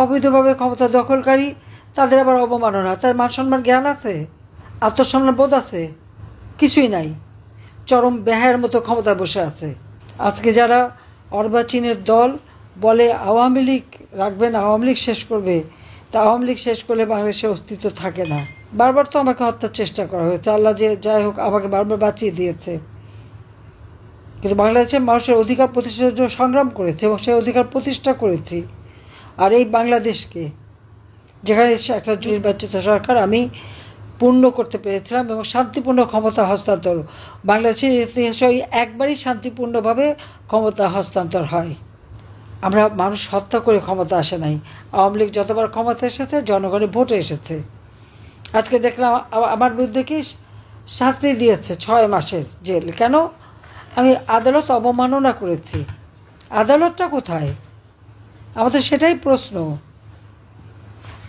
অবৈধভাবে ক্ষমতা দখলকারী তাদের আবার অবমাননা। তার মান সম্মান জ্ঞান আছে? আত্মসম্মান বোধ আছে? কিছুই নাই। চরম ব্যয়ের মতো ক্ষমতায় বসে আছে। আজকে যারা অর্বাচীনের দল বলে আওয়ামী লীগ রাখবেন, আওয়ামী লীগ শেষ করবে, তা আওয়ামী লীগ শেষ করলে বাংলাদেশের অস্তিত্ব থাকে না। বারবার তো আমাকে হত্যার চেষ্টা করা হয়েছে, আল্লাহ যে যাই হোক আমাকে বারবার বাঁচিয়ে দিয়েছে। কিন্তু বাংলাদেশের মানুষের অধিকার প্রতিষ্ঠার জন্য সংগ্রাম করেছে এবং সেই অধিকার প্রতিষ্ঠা করেছি। আর এই বাংলাদেশকে, যেখানে একটা নির্বাচিত সরকার আমি পূর্ণ করতে পেরেছিলাম এবং শান্তিপূর্ণ ক্ষমতা হস্তান্তর, বাংলাদেশের ইতিহাসে ওই একবারই শান্তিপূর্ণভাবে ক্ষমতা হস্তান্তর হয়। আমরা মানুষ হত্যা করে ক্ষমতা আসে নাই। আওয়ামী লীগ যতবার ক্ষমতা এসেছে জনগণের ভোটে এসেছে। আজকে দেখলাম আমার বিরুদ্ধে কি শাস্তি দিয়েছে 6 মাসের জেল। কেন? আমি আদালত অবমাননা করেছি। আদালতটা কোথায়? আমাদের সেটাই প্রশ্ন।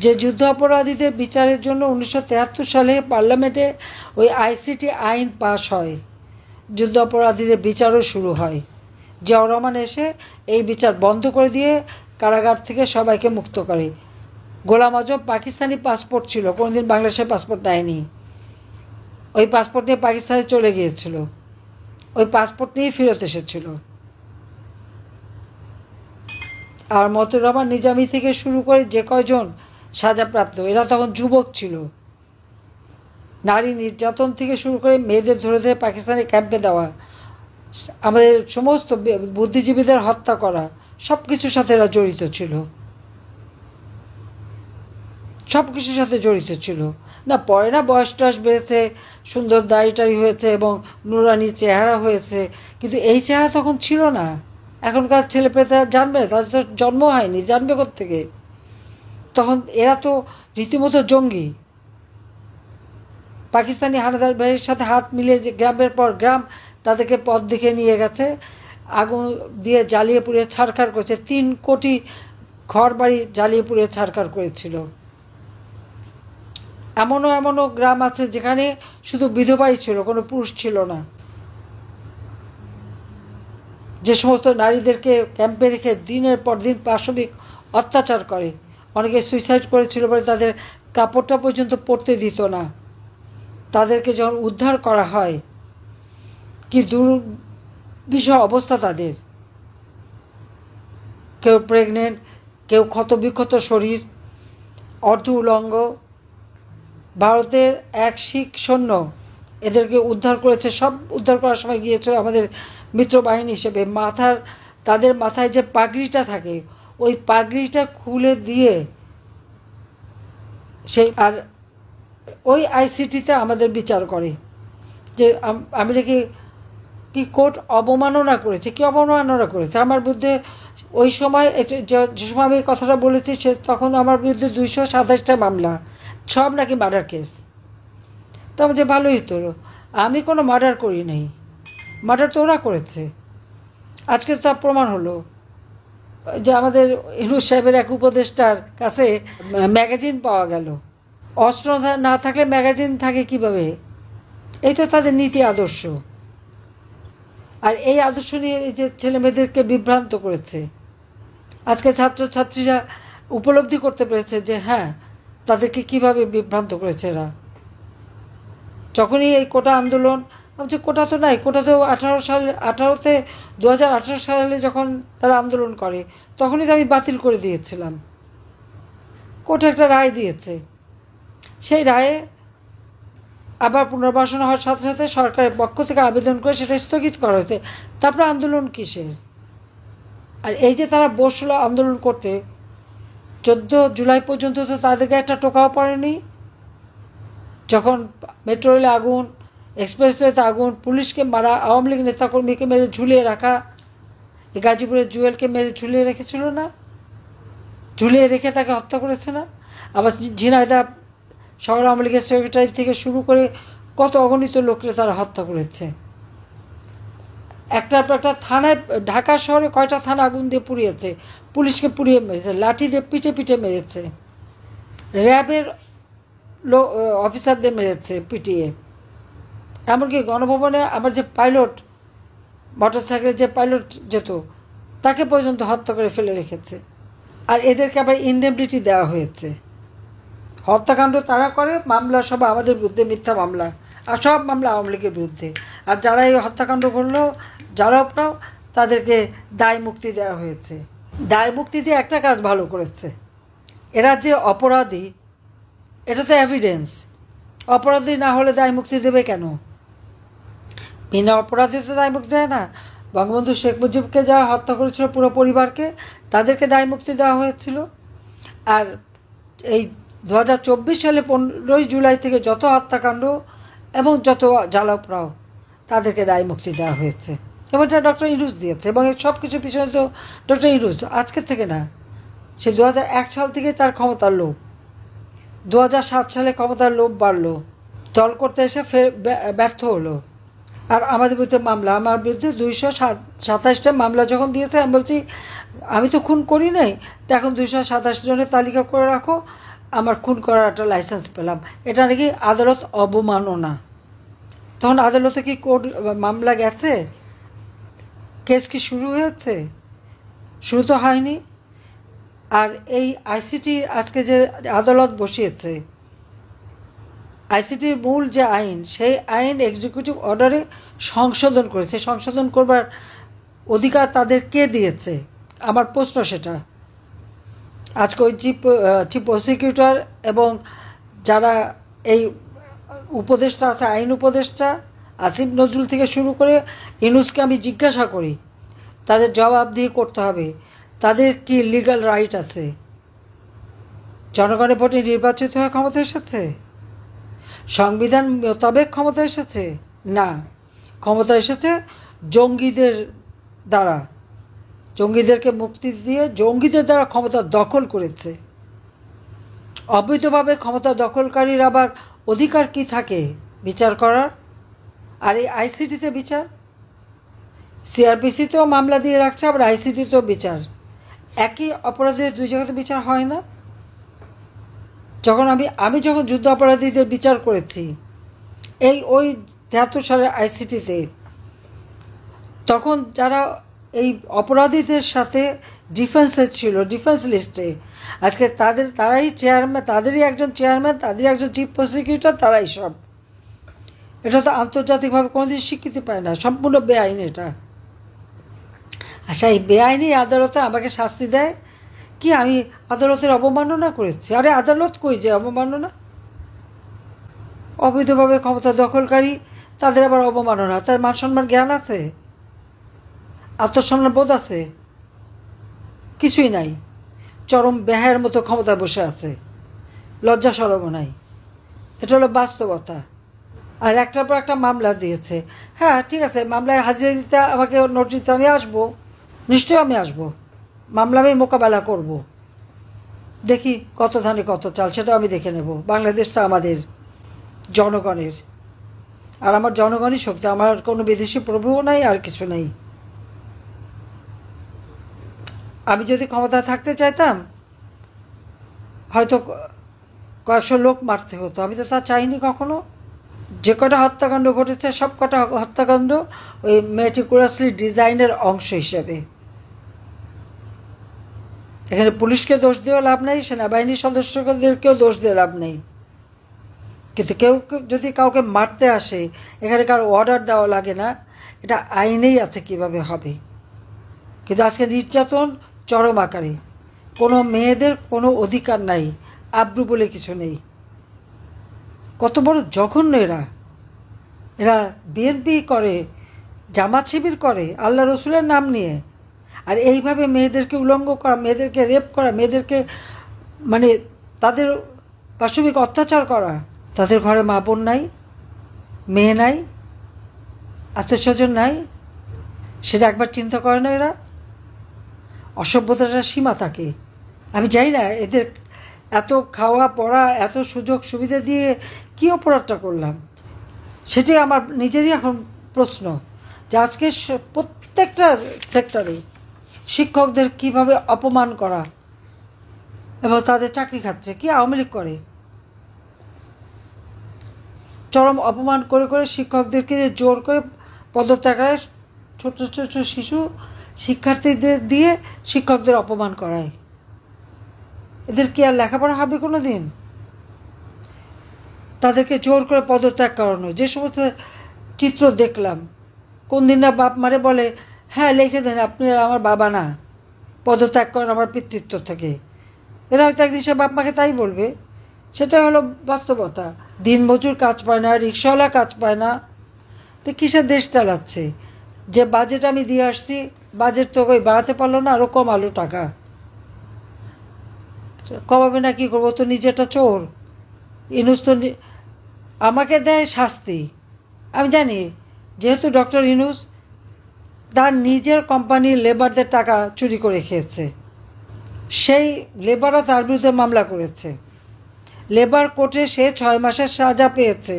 যে যুদ্ধ অপরাধীদের বিচারের জন্য 1973 সালে পার্লামেন্টে ওই আইসিটি আইন পাশ হয়, যুদ্ধ অপরাধীদের বিচারও শুরু হয়। জিয়াউর রহমান এসে এই বিচার বন্ধ করে দিয়ে কারাগার থেকে সবাইকে মুক্ত করে। গোলাম আজম পাকিস্তানি পাসপোর্ট ছিল, কোনোদিন বাংলাদেশের পাসপোর্ট নেয়নি। ওই পাসপোর্ট নিয়ে পাকিস্তানে চলে গিয়েছিল, ওই পাসপোর্ট নিয়েই ফেরত এসেছিল। আর মতিউর রহমান নিজামী থেকে শুরু করে যে কয়জন সাজাপ্রাপ্ত, এরা তখন যুবক ছিল। নারী নির্যাতন থেকে শুরু করে মেয়েদের ধরে ধরে পাকিস্তানের ক্যাম্পে দেওয়া, আমাদের সমস্ত বুদ্ধিজীবীদের হত্যা করা, সব কিছুর সাথে এরা জড়িত ছিল। সব কিছুর সাথে জড়িত ছিল। না পরে না বয়স টয়স বেড়েছে, সুন্দর দাড়ি হয়েছে এবং নুরানি চেহারা হয়েছে, কিন্তু এই চেহারা তখন ছিল না। এখনকার ছেলেপেলেরা জানবে? তাদের তো জন্ম হয়নি, জানবে কোত্থেকে? তখন এরা তো রীতিমতো জঙ্গি। পাকিস্তানি হানাদার বাহিনীর সাথে হাত মিলিয়ে যে গ্রামের পর গ্রাম তাদেরকে পথ দেখে নিয়ে গেছে, আগুন দিয়ে জ্বালিয়ে পুড়িয়ে ছারখার করেছে। 3 কোটি ঘর বাড়ি জ্বালিয়ে পুড়িয়ে ছারখার করেছিল। এমনও গ্রাম আছে যেখানে শুধু বিধবাই ছিল, কোনো পুরুষ ছিল না। যে সমস্ত নারীদেরকে ক্যাম্পে রেখে দিনের পর দিন পাশবিক অত্যাচার করে, অনেকে সুইসাইড করেছিল বলে তাদের কাপড়টা পর্যন্ত পরতে দিত না। তাদেরকে যখন উদ্ধার করা হয়, কি দুর্বিষহ অবস্থা তাদের। কেউ প্রেগনেন্ট, কেউ ক্ষতবিক্ষত শরীর, অর্ধ উলঙ্গ। ভারতের এক শিখ সৈন্য এদেরকে উদ্ধার করেছে। সব উদ্ধার করার সময় গিয়েছিল আমাদের মিত্রবাহিনী হিসেবে। তাদের মাথায় যে পাগড়িটা থাকে, ওই পাগড়িটা খুলে দিয়ে সেই আর ওই আইসিটিতে আমাদের বিচার করে যে আমরা কি কোর্ট অবমাননা করেছে। কি অবমাননা করেছে আমার বিরুদ্ধে? ওই সময় যে সময় আমি কথাটা বলেছি তখন আমার বিরুদ্ধে 227টা মামলা, সব নাকি মার্ডার কেস। তা যে ভালোই তো, আমি কোনো মার্ডার করি নাই, মার্ডার তো ওরা করেছে। আজকে তো তা প্রমাণ হলো যে আমাদের ইউনূস সাহেবের এক উপদেষ্টার কাছে ম্যাগাজিন পাওয়া গেল। অস্ত্র না থাকলে ম্যাগাজিন থাকে কিভাবে? এই তো তাদের নীতি আদর্শ। আর এই আদর্শ নিয়ে এই যে ছেলেমেয়েদেরকে বিভ্রান্ত করেছে। আজকে ছাত্রছাত্রীরা উপলব্ধি করতে পেরেছে যে হ্যাঁ, তাদেরকে কিভাবে বিভ্রান্ত করেছে এরা। যখনই এই কোটা আন্দোলন, যে কোটা তো নাই, কোটা তো 2018 সালে যখন তারা আন্দোলন করে তখনই তো আমি বাতিল করে দিয়েছিলাম। কোর্ট একটা রায় দিয়েছে, সেই রায়ে আবার পুনর্বাসন হওয়ার সাথে সাথে সরকারের পক্ষ থেকে আবেদন করে সেটা স্থগিত করা হয়েছে। তারপরে আন্দোলন কিসের? আর এই যে তারা বসলো আন্দোলন করতে, 14 জুলাই পর্যন্ত তো তাদেরকে একটা টোকাও পড়েনি। যখন মেট্রো রেলে আগুন, এক্সপ্রেসওয়েতে আগুন, পুলিশকে মারা, আওয়ামী লীগ নেতাকর্মীকে মেরে ঝুলিয়ে রাখা, এই গাজীপুরের জুয়েলকে মেরে ঝুলিয়ে রেখেছিল না? ঝুলিয়ে রেখে তাকে হত্যা করেছে না? আবার ঝিনাইদহ শহর আওয়ামী লীগের সেক্রেটারি থেকে শুরু করে কত অগণিত লোককে তারা হত্যা করেছে। একটার পর একটা থানায়, ঢাকা শহরে কয়টা থানা আগুন দিয়ে পুড়িয়েছে, পুলিশকে পুড়িয়ে মেরেছে, লাঠি দিয়ে পিটে পিটে মেরেছে, র্যাবের অফিসারদের মেরেছে পিটিয়ে। এমনকি গণভবনে আমার যে পাইলট, মোটরসাইকেলের যে পাইলট যেত, তাকে পর্যন্ত হত্যা করে ফেলে রেখেছে। আর এদেরকে আবার ইনডেমনিটি দেওয়া হয়েছে। হত্যাকাণ্ড তারা করে, মামলা সব আমাদের বিরুদ্ধে, মিথ্যা মামলা, আর সব মামলা আওয়ামী লীগের বিরুদ্ধে। আর যারা এই হত্যাকাণ্ড করলো, যারা আপনাও, তাদেরকে দায় মুক্তি দেওয়া হয়েছে। দায় মুক্তি দিয়ে একটা কাজ ভালো করেছে, এরা যে অপরাধী এটা তো এভিডেন্স। অপরাধী না হলে দায় মুক্তি দেবে কেন? বিনা অপরাধী তো দায় মুক্তি দেয় না। বঙ্গবন্ধু শেখ মুজিবকে যারা হত্যা করেছিল পুরো পরিবারকে, তাদেরকে দায় মুক্তি দেওয়া হয়েছিল। আর এই 2024 সালে 15 জুলাই থেকে যত হত্যাকাণ্ড এবং যত জ্বালাপড়াও, তাদেরকে দায় মুক্তি দেওয়া হয়েছে। এবং এটা ডক্টর ইউনূস দিয়েছে। এবং এই সব কিছুর পিছনে তো ডক্টর ইউনূস আজকের থেকে না, সে 2001 সাল থেকে তার ক্ষমতার লোভ, 2007 সালে ক্ষমতার লোভ বাড়লো, দল করতে এসে ফের ব্যর্থ হলো। আর আমাদের বিরুদ্ধে মামলা, আমার বিরুদ্ধে 227টা মামলা যখন দিয়েছে, আমি বলছি আমি তো খুন করি নাই, তো এখন 227 জনের তালিকা করে রাখো, আমার খুন করার একটা লাইসেন্স পেলাম। এটা নাকি আদালত অবমাননা। তখন আদালতে কি কোর্ট মামলা গেছে? কেস কি শুরু হয়েছে? শুরু তো হয়নি। আর এই আইসিটি আজকে যে আদালত বসিয়েছে, আইসিটির মূল যে আইন, সেই আইন এক্সিকিউটিভ অর্ডারে সংশোধন করেছে। সংশোধন করবার অধিকার তাদের কে দিয়েছে? আমার প্রশ্ন সেটা। আজকে ওই চিফ প্রসিকিউটর এবং যারা এই উপদেষ্টা আছে, আইন উপদেষ্টা আসিফ নজরুল থেকে শুরু করে ইউনূসকে আমি জিজ্ঞাসা করি, তাদের জবাবদিহি করতে হবে। তাদের কি লিগ্যাল রাইট আছে? জনগণের ভোটে নির্বাচিত হয়ে ক্ষমতা এসেছে? সংবিধান মোতাবেক ক্ষমতা এসেছে? না, ক্ষমতা এসেছে জঙ্গিদের দ্বারা। জঙ্গিদেরকে মুক্তি দিয়ে জঙ্গিদের দ্বারা ক্ষমতা দখল করেছে। অবৈধভাবে ক্ষমতা দখলকারীর আবার অধিকার কি থাকে বিচার করার? আর এই আইসিটিতে বিচার, সিআরপিসিতেও মামলা দিয়ে রাখছে, আবার আইসিটিতেও বিচার। একই অপরাধীদের দুই জায়গাতে বিচার হয় না? যখন আমি যখন যুদ্ধ অপরাধীদের বিচার করেছি ওই 73 সালের আইসিটিতে, তখন যারা এই অপরাধীদের সাথে ডিফেন্সে ছিল, ডিফেন্স লিস্টে, আজকে তারাই চেয়ারম্যান, তাদেরই একজন চেয়ারম্যান, তাদেরই একজন চিফ প্রসিকিউটর, তারাই সব। এটা তো আন্তর্জাতিকভাবে কোনোদিন স্বীকৃতি পায় না, সম্পূর্ণ বেআইনি এটা। আচ্ছা, এই বেআইনি আদালতে আমাকে শাস্তি দেয় কি আমি আদালতের অবমাননা করেছি? আরে আদালত কই যে অবমাননা? অবৈধভাবে ক্ষমতা দখলকারী, তাদের আবার অবমাননা। তার মান সম্মান জ্ঞান আছে? আত্মসম্মান বোধ আছে? কিছুই নাই। চরম বেহায়ের মতো ক্ষমতায় বসে আছে, লজ্জা শরমও নাই। এটা হলো বাস্তবতা। আর একটার পর একটা মামলা দিয়েছে। হ্যাঁ ঠিক আছে, মামলায় হাজিরা দিতে আমাকে নোট দিতে আমি আসবো, নিশ্চয়ই আমি আসবো, মামলা আমি মোকাবেলা করব। দেখি কত ধানে কত চাল, সেটাও আমি দেখে নেব। বাংলাদেশটা আমাদের জনগণের, আর আমার জনগণই শক্তি, আমার কোনো বিদেশি প্রভুও নাই, আর কিছু নেই। আমি যদি ক্ষমতা থাকতে চাইতাম, হয়তো কয়েকশো লোক মারতে হতো, আমি তো তা চাইনি কখনো। যে কটা হত্যাকাণ্ড ঘটেছে, সব কটা হত্যাকাণ্ড ওই মেটিকুলাসলি ডিজাইনের অংশ হিসেবে। এখানে পুলিশকে দোষ দিয়েও লাভ নেই, সেনাবাহিনীর সদস্যদেরকেও দোষ দিয়ে লাভ নেই। কিন্তু কেউ যদি কাউকে মারতে আসে, এখানে কারো অর্ডার দেওয়া লাগে না, এটা আইনেই আছে কিভাবে হবে। কিন্তু আজকে নির্যাতন চরম আকারে, কোনো মেয়েদের কোনো অধিকার নাই, আব্রু বলে কিছু নেই। কত বড় জঘন্য এরা বিএনপি করে, জামাত শিবির করে আল্লাহ রসুলের নাম নিয়ে। আর এইভাবে মেয়েদেরকে উলঙ্গ করা, মেয়েদেরকে রেপ করা, মেয়েদেরকে মানে তাদের পাশবিক অত্যাচার করা। তাদের ঘরে মা বোন নাই, মেয়ে নাই, আত্মীয়স্বজন নাই, সেটা একবার চিন্তা করে না এরা? অসভ্যতার সীমা থাকে। আমি জানি না এদের এত খাওয়া পড়া, এত সুযোগ সুবিধা দিয়ে কী অপরাধটা করলাম, সেটাই আমার নিজেরই এখন প্রশ্ন। যে আজকে প্রত্যেকটা সেক্টরে শিক্ষকদের কিভাবে অপমান করা, এবং তাদের চাকরি খাচ্ছে কি আওয়ামী লীগ করে। চরম অপমান করে করে শিক্ষকদেরকে জোর করে পদত্যাগ করায়, ছোট ছোট শিশু শিক্ষার্থীদের দিয়ে শিক্ষকদের অপমান করায়। এদের কি আর লেখাপড়া হবে কোনো দিন? তাদেরকে জোর করে পদত্যাগ করানো, যে সমস্ত চিত্র দেখলাম। কোন দিন না বাপ মারে বলে, হ্যাঁ লিখে দেন আপনি আমার বাবা না, পদত্যাগ করেন আমার পিতৃত্ব থেকে। এরা হয়তো একদিন সে বাপ মাকে তাই বলবে। সেটাই হলো বাস্তবতা। দিনমজুর কাজ পায় না, রিক্সাওয়ালা কাজ পায় না, তো কিসের দেশ চালাচ্ছে? যে বাজেট আমি দিয়ে আসছি, বাজেট তো ওই বাড়াতে পারলো না, আরও কমালো টাকা। কমাবে না কী করবো? তো নিজেটা চোর। ইনুস তো আমাকে দেয় শাস্তি। আমি জানি যেহেতু ডক্টর ইনুস তার নিজের কোম্পানির লেবারদের টাকা চুরি করে খেয়েছে, সেই লেবাররা তার বিরুদ্ধে মামলা করেছে। লেবার কোর্টে সে 6 মাসের সাজা পেয়েছে।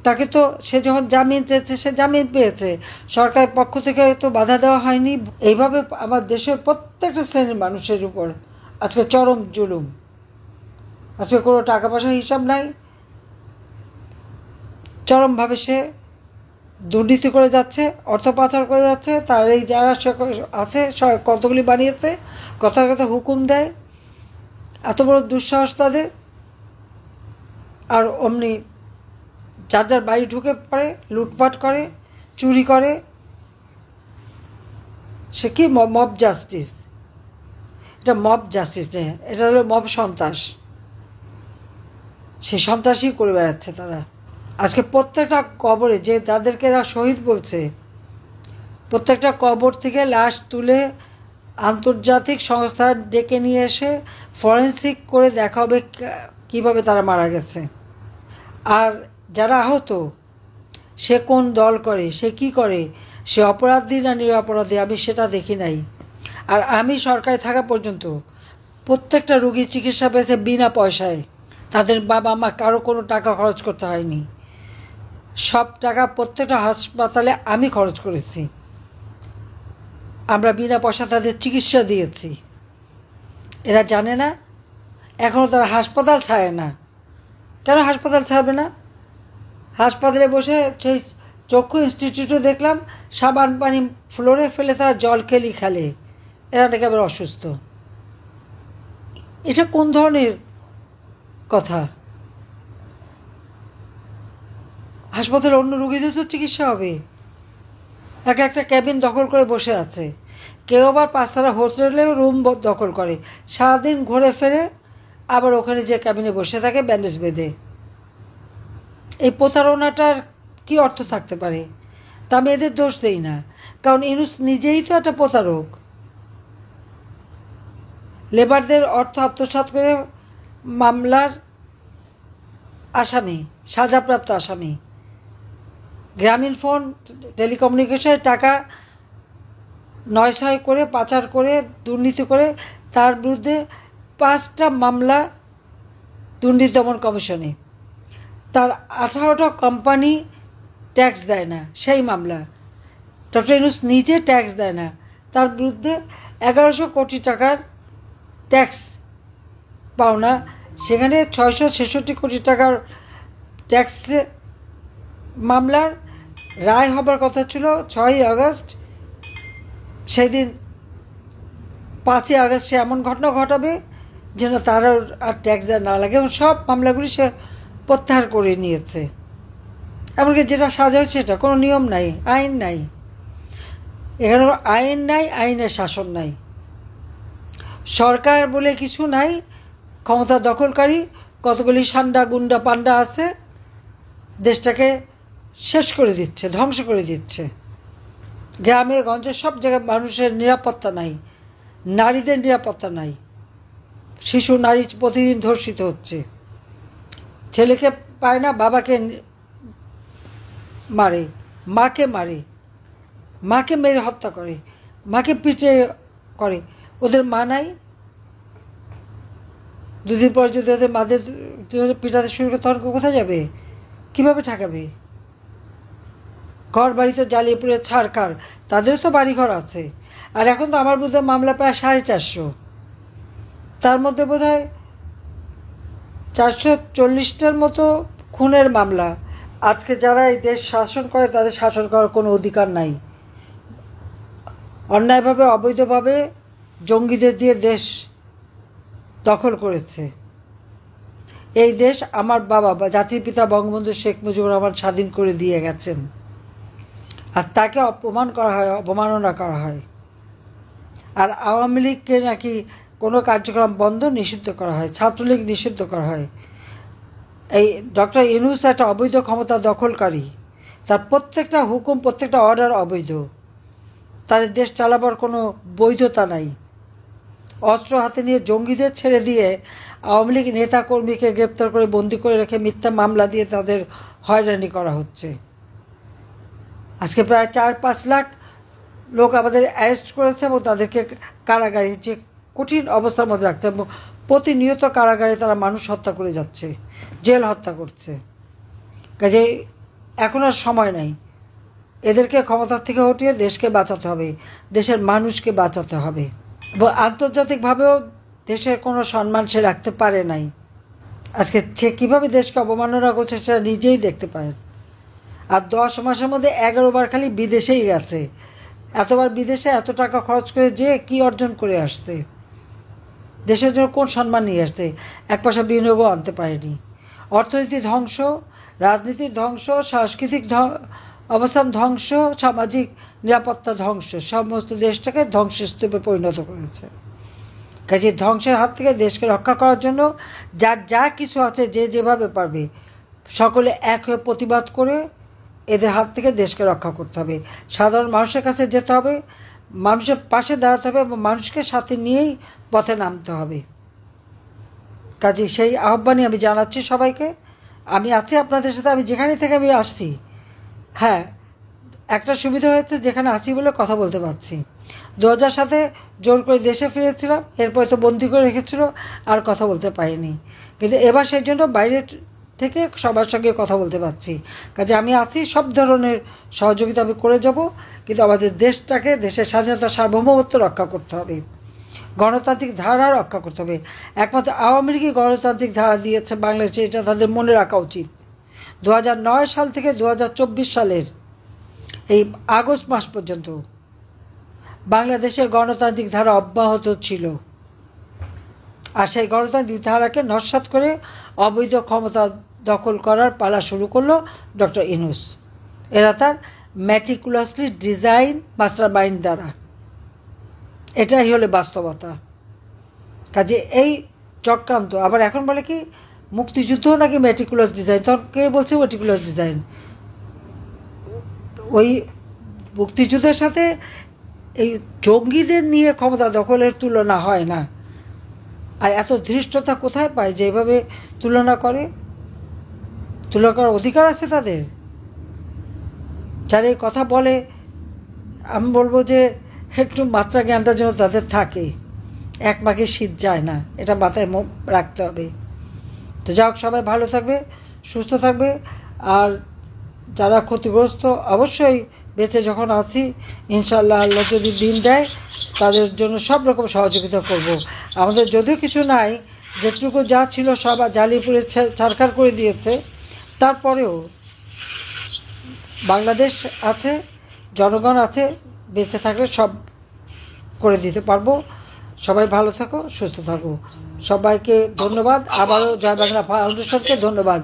তাকে তো সে যখন জামিন চেয়েছে সে জামিন পেয়েছে, সরকারের পক্ষ থেকে তো বাধা দেওয়া হয়নি। এইভাবে আমার দেশের প্রত্যেকটা শ্রেণীর মানুষের উপর আজকে চরম জুলুম। আজকে কোনো টাকা পয়সার হিসাব নাই, চরমভাবে সে দুর্নীতি করে যাচ্ছে, অর্থ পাচার করে যাচ্ছে। তার এই যারা আছে কতগুলি বানিয়েছে, কথা কথা হুকুম দেয়, এত বড় দুঃসাহস তাদের। আর অমনি যার যার বাড়ি ঢুকে পড়ে, লুটপাট করে, চুরি করে। সে কি মব জাস্টিস? এটা মব জাস্টিস নেই, এটা হলো মব সন্ত্রাস। সে সন্ত্রাসই করে বেড়াচ্ছে তারা। আজকে প্রত্যেকটা কবরে যে যাদেরকে এরা শহীদ বলছে, প্রত্যেকটা কবর থেকে লাশ তুলে আন্তর্জাতিক সংস্থা ডেকে নিয়ে এসে ফরেন্সিক করে দেখা হবে কীভাবে তারা মারা গেছে। আর যারা আহত, সে কোন দল করে, সে কি করে, সে অপরাধী না নিরপরাধী, আমি সেটা দেখি নাই। আর আমি সরকারে থাকা পর্যন্ত প্রত্যেকটা রুগীর চিকিৎসা পেয়েছে বিনা পয়সায়। তাদের বাবা মা কারো কোনো টাকা খরচ করতে হয়নি। সব টাকা প্রত্যেকটা হাসপাতালে আমি খরচ করেছি। আমরা বিনা পয়সা তাদের চিকিৎসা দিয়েছি। এরা জানে না, এখনও তারা হাসপাতাল ছাড়ে না। কেন হাসপাতাল ছাড়বে না? হাসপাতালে বসে সেই চক্ষু ইনস্টিটিউটে দেখলাম সাবান পানি ফ্লোরে ফেলে তারা জল খেলে। এরা নাকি আবার অসুস্থ। এটা কোন ধরনের কথা? হাসপাতালে অন্য রোগীদের তো চিকিৎসা হবে। একটা ক্যাবিন দখল করে বসে আছে। কেউ আবার 5 তারা হোটেলেও রুম দখল করে, সারাদিন ঘুরে ফেরে আবার ওখানে যে ক্যাবিনে বসে থাকে ব্যান্ডেজ বেঁধে। এই প্রতারণাটার কি অর্থ থাকতে পারে? তা আমি এদের দোষ দেই না, কারণ ইনুস নিজেই তো একটা প্রতারক। লেবারদের অর্থ আত্মসাৎ করে মামলার আসামি, সাজাপ্রাপ্ত আসামি। গ্রামীণ ফোন টেলিকমিউনিকেশনের টাকা 9-6 করে পাচার করে দুর্নীতি করে তার বিরুদ্ধে 5টা মামলা দুর্নীতি দমন কমিশনে। তার 18টা কোম্পানি ট্যাক্স দেয় না, সেই মামলা। ডক্টর ইউনূস নিজে ট্যাক্স দেয় না, তার বিরুদ্ধে 1100 কোটি টাকার ট্যাক্স পাওনা। সেখানে 666 কোটি টাকার ট্যাক্স মামলার রায় হবার কথা ছিল 6ই আগস্ট। সেই দিন 5ই আগস্ট সে এমন ঘটনা ঘটাবে যেন তার আর ট্যাক্স দেওয়া না লাগে, এবং সব মামলাগুলি সে প্রত্যাহার করে নিয়েছে। এমনকি যেটা সাজা হচ্ছে সেটা কোনো নিয়ম নাই, আইন নাই। এখানে আইন নাই, আইনের শাসন নাই, সরকার বলে কিছু নাই। ক্ষমতা দখলকারী কতগুলি সান্ডা গুন্ডা পান্ডা আছে, দেশটাকে শেষ করে দিচ্ছে, ধ্বংস করে দিচ্ছে। গ্রামে গঞ্জে সব জায়গায় মানুষের নিরাপত্তা নাই, নারীদের নিরাপত্তা নাই। শিশু নারী প্রতিদিন ধর্ষিত হচ্ছে, ছেলেকে পায় না, বাবাকে মারে, মাকে মারে, মাকে মেরে হত্যা করে, মাকে পিটে করে। ওদের মা নাই? 2 দিন পর যদি ওদের মাদের পিটাতে শুরু করে তখন কোথায় যাবে? কীভাবে ঠেকাবে? ঘর বাড়ি তো জ্বালিয়ে পুড়ে ছাড়খার, তাদেরও তো বাড়িঘর আছে। আর এখন তো আমার বোধহয় মামলা প্রায় 450, তার মধ্যে বোধহয় 440টার মতো খুনের মামলা। আজকে যারা এই দেশ শাসন করে তাদের শাসন করার কোনো অধিকার নাই। অন্যায়ভাবে অবৈধভাবে জঙ্গিদের দিয়ে দেশ দখল করেছে। এই দেশ আমার বাবা বা জাতির পিতা বঙ্গবন্ধু শেখ মুজিবুর রহমান স্বাধীন করে দিয়ে গেছেন, আর তাকে অপমান করা হয়, অবমাননা করা হয়। আর আওয়ামী লীগকে নাকি কোনো কার্যক্রম বন্ধ, নিষিদ্ধ করা হয়, ছাত্রলীগ নিষিদ্ধ করা হয়। এই ডক্টর ইউনূস একটা অবৈধ ক্ষমতা দখলকারী, তার প্রত্যেকটা হুকুম, প্রত্যেকটা অর্ডার অবৈধ। তাদের দেশ চালাবার কোনো বৈধতা নাই। অস্ত্র হাতে নিয়ে জঙ্গিদের ছেড়ে দিয়ে আওয়ামী লীগ নেতা কর্মীকে গ্রেপ্তার করে বন্দি করে রেখে মিথ্যা মামলা দিয়ে তাদের হয়রানি করা হচ্ছে। আজকে প্রায় 4-5 লাখ লোক আমাদের অ্যারেস্ট করেছে এবং তাদেরকে কারাগারে, যে কঠিন অবস্থার মধ্যে রাখছে, এবং প্রতিনিয়ত কারাগারে তারা মানুষ হত্যা করে যাচ্ছে, জেল হত্যা করছে। কাজে এখন আর সময় নাই। এদেরকে ক্ষমতার থেকে হটিয়ে দেশকে বাঁচাতে হবে, দেশের মানুষকে বাঁচাতে হবে। এবং আন্তর্জাতিকভাবেও দেশের কোনো সম্মান সে রাখতে পারে নাই। আজকে সে কীভাবে দেশকে অবমাননা করছে সেটা নিজেই দেখতে পারেন। আর 10 মাসের মধ্যে 11 বার খালি বিদেশেই গেছে। এতবার বিদেশে এত টাকা খরচ করে যে কি অর্জন করে আসছে, দেশের জন্য কোন সম্মান নিয়ে আসছে? 1 পয়সা বিনিয়োগও আনতে পারেনি। অর্থনীতি ধ্বংস, রাজনীতির ধ্বংস, সাংস্কৃতিক অবস্থান ধ্বংস, সামাজিক নিরাপত্তা ধ্বংস, সমস্ত দেশটাকে ধ্বংসস্তূপে পরিণত করেছে। কাজে ধ্বংসের হাত থেকে দেশকে রক্ষা করার জন্য যার যা কিছু আছে, যে যেভাবে পারবে, সকলে এক হয়ে প্রতিবাদ করে এদের হাত থেকে দেশকে রক্ষা করতে হবে। সাধারণ মানুষের কাছে যেতে হবে, মানুষের পাশে দাঁড়াতে হবে এবং মানুষকে সাথে নিয়েই পথে নামতে হবে। কাজে সেই আহ্বানই আমি জানাচ্ছি সবাইকে। আমি আছি আপনাদের সাথে, আমি যেখানে থেকে আমি আসছি। হ্যাঁ, একটা সুবিধা হয়েছে, যেখানে আছি বলে কথা বলতে পারছি। 2007 জোর করে দেশে ফিরেছিলাম, এরপরে তো বন্দি করে রেখেছিল, আর কথা বলতে পারিনি। কিন্তু এবার সেই জন্য বাইরে থেকে সবার সঙ্গে কথা বলতে পারছি। কাজে আমি আছি, সব ধরনের সহযোগিতা আমি করে যাব। কিন্তু আমাদের দেশটাকে, দেশের স্বাধীনতা, সার্বভৌমত্ব রক্ষা করতে হবে, গণতান্ত্রিক ধারা রক্ষা করতে হবে। একমাত্র আওয়ামী লীগই গণতান্ত্রিক ধারা দিয়েছে বাংলাদেশে, এটা তাদের মনে রাখা উচিত। 2009 সাল থেকে 2024 সালের এই আগস্ট মাস পর্যন্ত বাংলাদেশে গণতান্ত্রিক ধারা অব্যাহত ছিল। আর সেই গণতান্ত্রিক ধারাকে নস্যাৎ করে অবৈধ ক্ষমতা দখল করার পালা শুরু করলো ডক্টর ইউনূস। এরা তার ম্যাটিকুলাসলি ডিজাইন মাস্টার মাইন্ড দ্বারা। এটাই হলো বাস্তবতা। কাজে এই চক্রান্ত আবার এখন বলে কি মুক্তিযুদ্ধও নাকি ম্যাটিকুলাস ডিজাইন। তখন কে বলছে ম্যাটিকুলাস ডিজাইন? ওই মুক্তিযুদ্ধের সাথে এই জঙ্গিদের নিয়ে ক্ষমতা দখলের তুলনা হয় না। আর এত ধৃষ্টতা কোথায় পায় যে এভাবে তুলনা করে? তুলনা করার অধিকার আছে তাদের? যারা এই কথা বলে, আমি বলবো যে একটু মাত্রা জ্ঞানটা যেন তাদের থাকে। এক মাঘে শীত যায় না, এটা মাথায় রাখতে হবে। তো যাই হোক, সবাই ভালো থাকবে, সুস্থ থাকবে। আর যারা ক্ষতিগ্রস্ত, অবশ্যই বেঁচে যখন আছি, ইনশাল্লাহ আল্লাহ যদি দিন দেয়, তাদের জন্য সব রকম সহযোগিতা করব। আমাদের যদিও কিছু নাই, যেটুকু যা ছিল সব জ্বালিয়ে পুড়ে ছারখার করে দিয়েছে, তারপরেও বাংলাদেশ আছে, জনগণ আছে, বেঁচে থাকলে সব করে দিতে পারবো। সবাই ভালো থাকো, সুস্থ থাকো। সবাইকে ধন্যবাদ। আবারও জয় বাংলা ফাউন্ডেশনকে ধন্যবাদ।